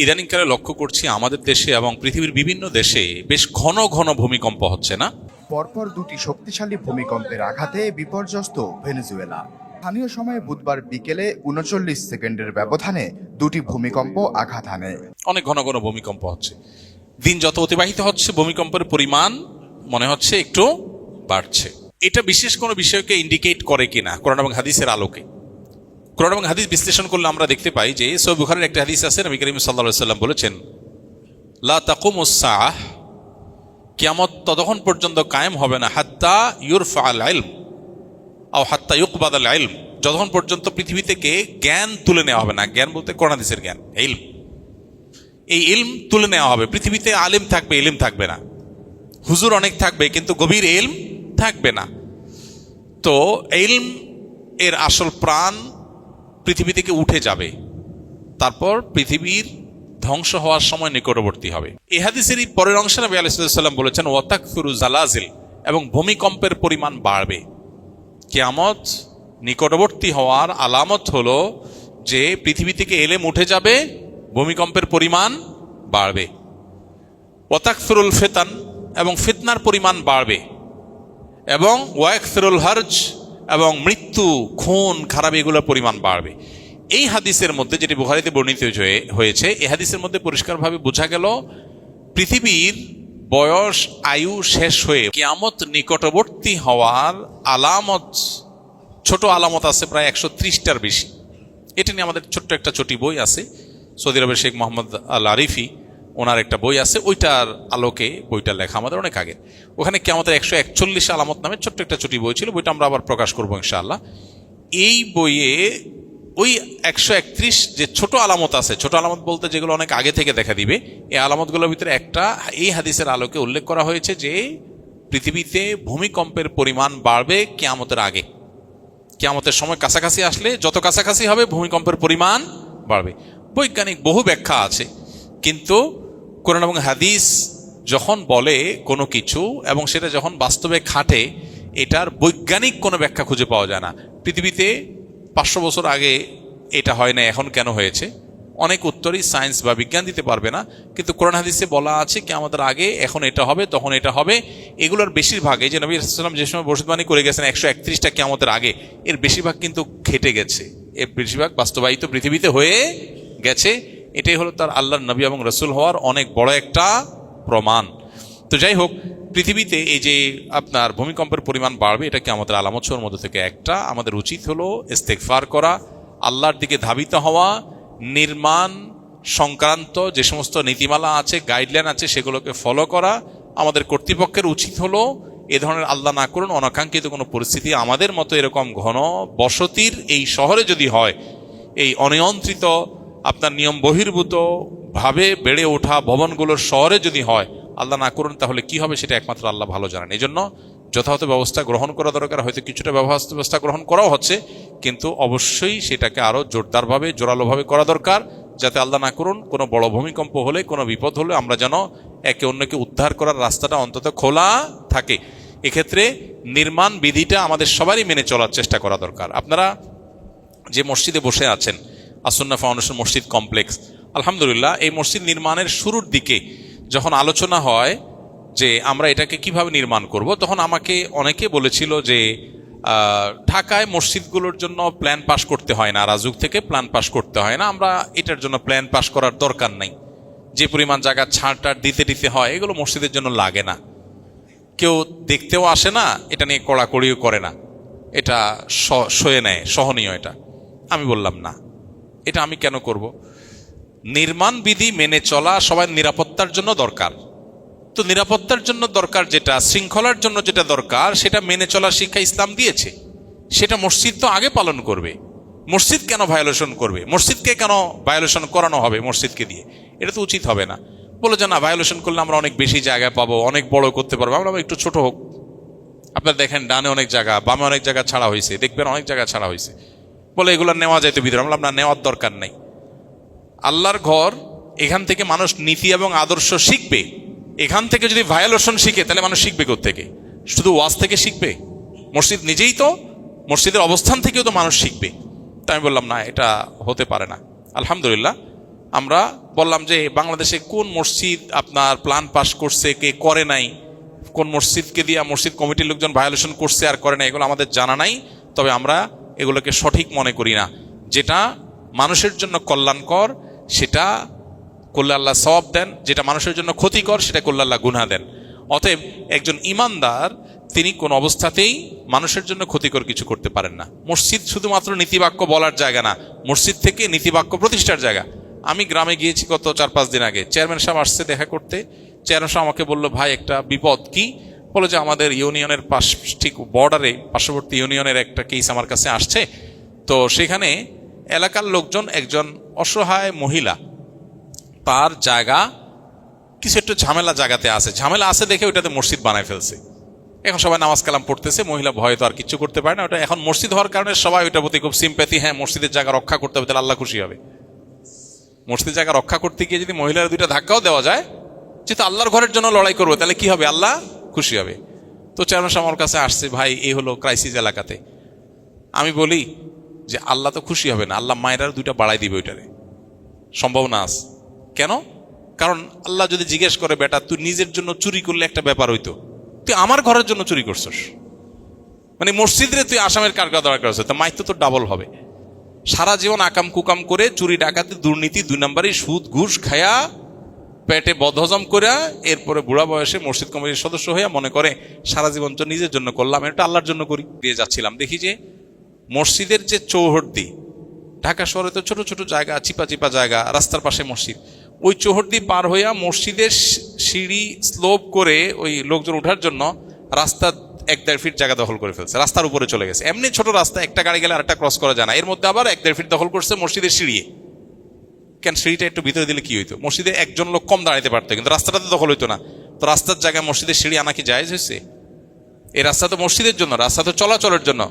ইদানিংকালে লক্ষ্য করছি আমাদের দেশে এবং পৃথিবীর বিভিন্ন দেশে বেশ ঘন ঘন ভূমিকম্প হচ্ছে না? পরপর দুটি শক্তিশালী ভূমিকম্পের আঘাতে বিপর্যস্ত ভেনেজুয়েলা। স্থানীয় সময়ে বুধবার বিকেলে ৩৯ সেকেন্ডের ব্যবধানে দুটি ভূমিকম্প আঘাত হানে। অনেক ঘন ঘন ভূমিকম্প হচ্ছে। দিন যত অতিবাহিত হচ্ছে ভূমিকম্পের পরিমাণ মনে হচ্ছে একটু বাড়ছে। এটা বিশেষ কোনো বিষয়কে ইন্ডিকেট করে কিনা কোরআন এবং হাদিসের আলোকে? কোরআন এবং হাদিস বিশ্লেষণ করলে আমরা দেখতে পাই যে সহিহ বুখারীর একটা হাদিস আছে, নবী করিম সাল্লাল্লাহু আলাইহি ওয়াসাল্লাম বলেছেন, লা তাকুমুস সাআহ, কিয়ামত ততক্ষণ পর্যন্ত কায়েম হবে না হাত্তা ইউরফাআল ইলম আও হাত্তা ইউকবাদাল ইলম, যতক্ষণ পর্যন্ত পৃথিবী থেকে জ্ঞান তুলে নেওয়া হবে না। জ্ঞান বলতে কোরআন হাদিসের জ্ঞান, ইলম। এই ইলম তুলে নেওয়া হবে। পৃথিবীতে আলেম থাকবে, ইলম থাকবে না। হুজুর অনেক থাকবে কিন্তু গভীর ইলম থাকবে না। তো ইলম এর আসল প্রাণ পৃথিবী থেকে উঠে যাবে, তারপর পৃথিবীর ধ্বংস হওয়ার সময় নিকটবর্তী হবে। এই হাদিসের পরের অংশে নবী আলাইহিস সালাম বলেছেন, ওয়াতাকফিরু জালাজিল, এবং ভূমিকম্পের পরিমাণ বাড়বে। কিয়ামত নিকটবর্তী হওয়ার আলামত হলো যে পৃথিবী থেকে এলেম উঠে যাবে, ভূমিকম্পের পরিমাণ বাড়বে। ওয়াতাকফিরুল ফিতান, এবং ফিতনার পরিমাণ বাড়বে। এবং ওয়াকফিরুল হারজ, এবং মৃত্যু, খুন, খারাপ এগুলোর পরিমাণ বাড়বে। এই হাদিসের মধ্যে, যেটি বুখারীতে বর্ণিত হয়েছে, এই হাদিসের মধ্যে পরিষ্কারভাবে বোঝা গেল পৃথিবীর বয়স, আয়ু শেষ হয়ে কিয়ামত নিকটবর্তী হওয়ার আলামত, ছোট আলামত আছে প্রায় 130টার বেশি। এটা নিয়ে আমাদের ছোট্ট একটা ছোটি বই আছে, সৌদি আরবের শেখ মোহাম্মদ আল আরিফি, ওনার একটা বই আছে, ওইটার আলোকে বইটা লেখা আমাদের অনেক আগে। ওখানে কিয়ামতের 141 আলামত নামে ছোট্ট একটা ছোটি বই ছিল, বইটা আমরা আবার প্রকাশ করবো ইনশাআল্লাহ। এই বইয়ে ওই 131 যে ছোট আলামত আছে, ছোট আলামত বলতে যেগুলো অনেক আগে থেকে দেখা দিবে, এই আলামতগুলোর ভিতরে একটা এই হাদিসের আলোকে উল্লেখ করা হয়েছে যে পৃথিবীতে ভূমিকম্পের পরিমাণ বাড়বে কিয়ামতের আগে। কিয়ামতের সময় কাছাকাছি আসলে যত কাছাকাছি হবে ভূমিকম্পের পরিমাণ বাড়বে। বৈজ্ঞানিক বহু ব্যাখ্যা আছে, কিন্তু কোরআন এবং হাদিস যখন বলে কোনো কিছু এবং সেটা যখন বাস্তবে খাটে, এটার বৈজ্ঞানিক কোনো ব্যাখ্যা খুঁজে পাওয়া যায় না। পৃথিবীতে 500 বছর আগে এটা হয় না, এখন কেন হয়েছে? অনেক উত্তরই সায়েন্স বা বিজ্ঞান দিতে পারবে না, কিন্তু কোরআন হাদিসে বলা আছে কি আমাদের আগে এখন এটা হবে, তখন এটা হবে। এগুলোর বেশিরভাগ, এই যে নবী সাল্লাল্লাহু আলাইহি ওয়াসাল্লাম যে সময় ভবিষ্যদ্বাণী করে গেছেন 131টা কিয়ামতের আগে, এর বেশিরভাগ কিন্তু ঘটে গেছে, এর বেশিরভাগ বাস্তবায়িত পৃথিবীতে হয়ে গেছে। এটাই হলো তার আল্লাহর নবী এবং রাসূল হওয়ার অনেক বড় একটা প্রমাণ। তো যাই হোক, পৃথিবীতে এই যে আপনার ভূমিকম্পের পরিমাণ বাড়বে, এটা কি আমাদের আলামতের মধ্যে থেকে একটা। আমাদের উচিত হলো ইস্তেগফার করা, আল্লাহর দিকে ধাবিত হওয়া, নির্মাণ সংক্রান্ত যে সমস্ত নীতিমালা আছে, গাইডলাইন আছে, সেগুলোকে ফলো করা। আমাদের কর্তৃপক্ষের উচিত হলো এ ধরনের, আল্লাহ না করুন, অনাকাঙ্ক্ষিত কোনো পরিস্থিতি আমাদের মতো এরকম ঘন বসতির এই শহরে যদি হয়, এই অনিয়ন্ত্রিত আপনার নিয়ম বহির্ভূত ভাবে বেড়ে ওঠা ভবনগুলোর শহরে যদি হয়, আল্লাহ না করুন, তাহলে কি হবে সেটা একমাত্র আল্লাহ ভালো জানেন। এই জন্য যথাযথ ব্যবস্থা গ্রহণ করা দরকার। হয়তো কিছুটা ব্যবস্থা গ্রহণ করাও হচ্ছে, কিন্তু অবশ্যই সেটাকে আরো জোরদারভাবে, জোরালোভাবে করা দরকার, যাতে আল্লাহ না করুন কোনো বড় ভূমিকম্প হলে, কোনো বিপদ হলে আমরা যেন একে অন্যকে উদ্ধার করার রাস্তাটা অন্তত খোলা থাকে। এক্ষেত্রে নির্মাণ বিধিটা আমাদের সবারই মেনে চলার চেষ্টা করা দরকার। আপনারা যে মসজিদে বসে আছেন, আসুন্নাহ ফাউন্ডেশন মসজিদ কমপ্লেক্স, আলহামদুলিল্লাহ, এই মসজিদ নির্মাণের শুরুর দিকে যখন আলোচনা হয় যে আমরা এটাকে কিভাবে নির্মাণ করব, তখন আমাকে অনেকে বলেছিল যে ঢাকায় মসজিদগুলোর জন্য প্ল্যান পাস করতে হয় না, রাজুক থেকে প্ল্যান পাস করতে হয় না, আমরা এটার জন্য প্ল্যান পাস করার দরকার নাই, যে পরিমাণ জায়গা ছাড় দিতে হয় এগুলো মসজিদের জন্য লাগে না, কেউ দেখতেও আসে না, এটা নিয়ে কড়াকড়িও করে না, এটা সয়ে নেয়, সহনীয়। এটা আমি বললাম না, এটা আমি কেন করব? নির্মাণ বিধি মেনে চলা সবাই নিরাপত্তার জন্য দরকার। তো নিরাপত্তার জন্য দরকার যেটা, শৃঙ্খলার জন্য যেটা দরকার, সেটা মেনে চলার শিক্ষা ইসলাম দিয়েছে। সেটা মসজিদ তো আগে পালন করবে। মসজিদ কেন ভায়োলেশন করবে? মসজিদকে কেন ভায়োলেশন করানো হবে মসজিদকে দিয়ে? এটা তো উচিত হবে না। বলে যে না, ভায়োলেশন করলে আমরা অনেক বেশি জায়গা পাবো, অনেক বড় করতে পারবো, আমরা একটু ছোট হোক। আপনার দেখেন ডানে অনেক জায়গা, বামে অনেক জায়গা ছাড়া হয়েছে, দেখবেন অনেক জায়গা ছাড়া হয়েছে, বলে এগুলো নেওয়া যাইতো ভিতরে। আমরা না, নেওয়ার দরকার নেই। আল্লাহর ঘর, এখান থেকে মানুষ নীতি এবং আদর্শ শিখবে। এখান থেকে যদি ভায়োলেশন শিখে, তাহলে মানুষ শিখবে কোত্থেকে? শুধু ওয়াজ থেকে শিখবে? মসজিদ নিজেই তো, মসজিদের অবস্থান থেকেও তো মানুষ শিখবে। তাই আমি বললাম না, এটা হতে পারে না। আলহামদুলিল্লাহ, আমরা বললাম যে বাংলাদেশে কোন মসজিদ আপনার প্ল্যান পাস করছে, কে করে নাই, কোন মসজিদকে দিয়া মসজিদ কমিটির লোকজন ভায়োলেশন করছে আর করে নাই, এগুলো আমাদের জানা নাই। তবে আমরা এগুলোকে সঠিক মনে করি না। যেটা মানুষের জন্য কল্যাণকর সেটা করলে আল্লাহ সওয়াব দেন, যেটা মানুষের জন্য ক্ষতিকর সেটা করলে আল্লাহ গুনাহ দেন। অতএব একজন ইমানদার তিনি কোন অবস্থাতেই মানুষের জন্য ক্ষতিকর কিছু করতে পারেন না। মসজিদ শুধুমাত্র নীতিবাক্য বলার জায়গা না, মসজিদ থেকে নীতিবাক্য প্রতিষ্ঠার জায়গা। আমি গ্রামে গিয়েছি গত 4-5 দিন আগে, চেয়ারম্যান সাহেব আসছে দেখা করতে। চেয়ারম্যান সাহেব আমাকে বললো, ভাই একটা বিপদ। কি? বলো যে আমাদের ইউনিয়নের পাশ ঠিক বর্ডারে পার্শ্ববর্তী ইউনিয়নের একটা কেস আমার কাছে আসছে। তো সেখানে এলাকার লোকজন একজন অসহায় মহিলা, তার জায়গা কিছু একটু ঝামেলা জায়গাতে আছে, ঝামেলা আছে দেখে ওইটাতে মসজিদ বানায় ফেলছে। এখন সবাই নামাজ কালাম পড়তেছে, মহিলা ভয়ে তো আর কিছু করতে পারে না। ওটা এখন মসজিদ হওয়ার কারণে সবাই ওইটার প্রতি খুব সিম্প্যাথি, হ্যাঁ মসজিদের জায়গা রক্ষা করতে হবে, তাহলে আল্লাহ খুশি হবে। মসজিদের জায়গা রক্ষা করতে গিয়ে যদি মহিলার দুইটা ধাক্কাও দেওয়া যায়, যেহেতু আল্লাহর ঘরের জন্য লড়াই করবো, তাহলে কি হবে? আল্লাহ খুশি হবে। তো চেয়ারম্যান সাহেব আমার কাছে আসছে, ভাই এই হলো ক্রাইসিস এলাকাতে। আমি বলি যে আল্লাহ তো খুশি হবে না, আল্লাহ মায়েরার দুইটা বাড়াই দিবে ওইটারে, সম্ভাবনা আছে। কেন? কারণ আল্লাহ যদি জিজ্ঞেস করে, বেটা তুই নিজের জন্য চুরি করলে একটা ব্যাপার হইতো, তুই আমার ঘরের জন্য চুরি করছস, মানে মসজিদে তুই আসামের কারগা দরকার আছে, তো মাইতো তো ডাবল হবে। সারা জীবন আকাম কুকাম করে চুরি ডাকাতি দুর্নীতি 2 নম্বরই সুদ ঘুষ খায়া পেটে বদহজম করে এরপরে বুড়া বয়সে মসজিদ কমিটির সদস্য হইয়া মনে করে সারা জীবন তো নিজের জন্য করলাম, এটা আল্লাহর জন্য করি। দিয়ে যাচ্ছিলাম, দেখি যে মসজিদের যে চৌহদ্দি, ঢাকা শহরে তো ছোট ছোট জায়গা, চিপা চিপা জায়গা, রাস্তার পাশে মসজিদ, ওই চৌহদ্দি পার হইয়া মসজিদের সিঁড়ি স্লোপ করে ওই লোকজন ওঠার জন্য রাস্তা 1-1.5 ফিট জায়গা দখল করে ফেলছে, রাস্তার উপরে চলে গেছে। এমনি ছোট রাস্তা, একটা গাড়ি গেলে আরেকটা ক্রস করা যায় না, এর মধ্যে আবার 1-1.5 ফিট দখল করছে মসজিদের সিঁড়ি। কেন সিঁড়িটা একটু ভিতরে দিলে কি হইতো? মসজিদে একজন লোক কম দাঁড়াইতে পারতো, কিন্তু রাস্তাটা তো দখল হইতো না। তো রাস্তার জায়গায় মসজিদের সিঁড়ি আনা কি জায়েজ হয়েছে? এই রাস্তা তো মসজিদের জন্য, রাস্তা তো চলাচলের জন্য।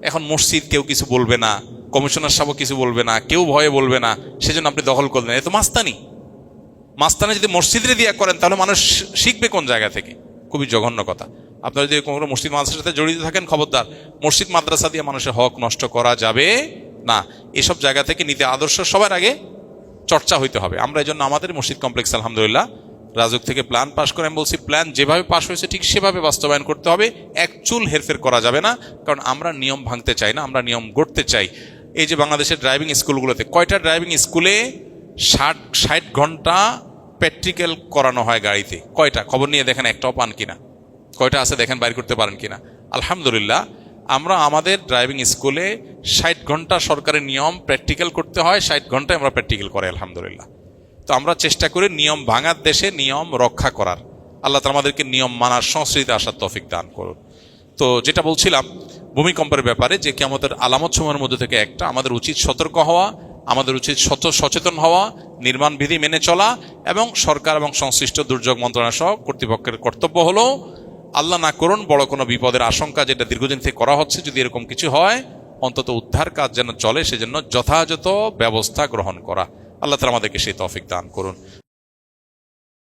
এখন মসজিদ কেউ কিছু বলবে না, কমিশনার সাহেব কিছু বলবে না, কেউ ভয়ে বলবে না, সেজন্য আপনি দখল করলেন। এ তো মাস্তানি। মাস্তানি যদি মসজিদে দিয়া করেন তাহলে মানুষ শিখবে কোন জায়গা থেকে? খুবই জঘন্য কথা। আপনারা যদি কোনো মসজিদ মাদ্রাসার সাথে জড়িত থাকেন, খবরদার, মসজিদ মাদ্রাসা দিয়ে মানুষের হক নষ্ট করা যাবে না। এসব জায়গা থেকে নীতি আদর্শ সবার আগে চর্চা হইতে হবে। আমরা এই জন্য আমাদের মসজিদ কমপ্লেক্স আলহামদুলিল্লাহ রাজুক থেকে প্ল্যান পাস করে, আমি বলছি প্ল্যান যেভাবে পাস হয়েছে ঠিক সেভাবে বাস্তবায়ন করতে হবে, এক চুল হেরফের করা যাবে না। কারণ আমরা নিয়ম ভাঙতে চাই না, আমরা নিয়ম গড়তে চাই। এই যে বাংলাদেশের ড্রাইভিং স্কুলগুলোতে কয়টা ড্রাইভিং স্কুলে 60 ঘন্টা প্র্যাকটিক্যাল করানো হয় গাড়িতে? কয়টা? খবর নিয়ে দেখেন, একটাও পান কিনা? কয়টা আছে দেখেন, বাইর করতে পারেন কিনা? আলহামদুলিল্লাহ আমরা আমাদের ড্রাইভিং স্কুলে 60 ঘন্টা সরকারের নিয়ম প্র্যাকটিক্যাল করতে হয়, 60 ঘন্টায় আমরা প্র্যাকটিক্যাল করি আলহামদুলিল্লাহ। তো আমরা চেষ্টা করি নিয়ম ভাঙার দেশে নিয়ম রক্ষা করার। আল্লাহ তাআলা আমাদেরকে নিয়ম মানার সংস্কৃতি আসার তৌফিক দান করুন। তো যেটা বলছিলাম ভূমিকম্পের ব্যাপারে, যে কিয়ামতের আলামত সময়ের মধ্যে থেকে একটা, আমাদের উচিত সতর্ক হওয়া, আমাদের উচিত সচেতন হওয়া, নির্মাণ বিধি মেনে চলা, এবং সরকার এবং সংশ্লিষ্ট দুর্যোগ মন্ত্রণালয় সহ কর্তৃপক্ষের কর্তব্য হলো আল্লাহ না করুন বড় কোনো বিপদের আশঙ্কা যেটা দীর্ঘদিন থেকে করা হচ্ছে, যদি এরকম কিছু হয় অন্তত উদ্ধার কাজ যেন চলে, সেজন্য যথাযথ ব্যবস্থা গ্রহণ করা। আল্লাহ তাআলা আমাদেরকে সেই তৌফিক দান করুন।